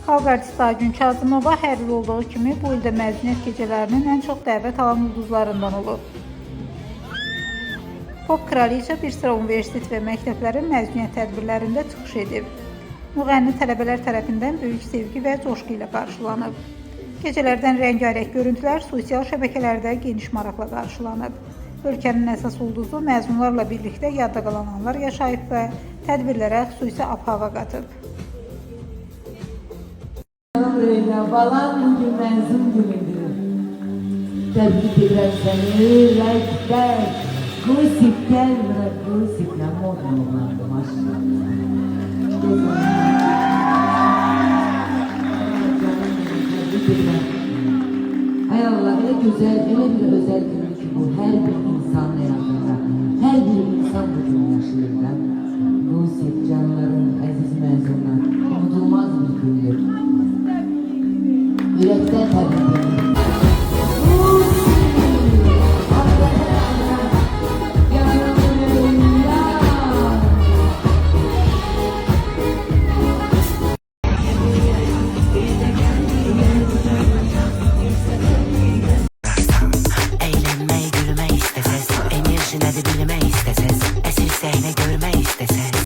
Xalq artisti Aygün Kazımova hər il olduğu kimi bu ildə məzuniyyət gecələrinin ən çox dəvət alan ulduzlarından olub. Pop kraliçə bir sıra universitet və məktəblərin məzuniyyət tədbirlərində çıxış edib. Müğənni tələbələr tərəfindən böyük sevgi və coşqu ilə qarşılanıb. Gecələrdən rəngarəng görüntülər sosial şəbəkələrdə geniş maraqla qarşılanıb. Ölkənin əsas ulduzu məzunlarla birlikdə yadda qalan anlar yaşayıb və tədbirlərə xüsusi ab-hava qatıb. Balan bugün məzun günüdür. Təbrik edirəm səni, like'lər. Gusik gəlmə, Gusik nə modna oğlandı, maşallah. Təbrik edirəm. Ay Allah, elə gözəl, elə bir özəl günü.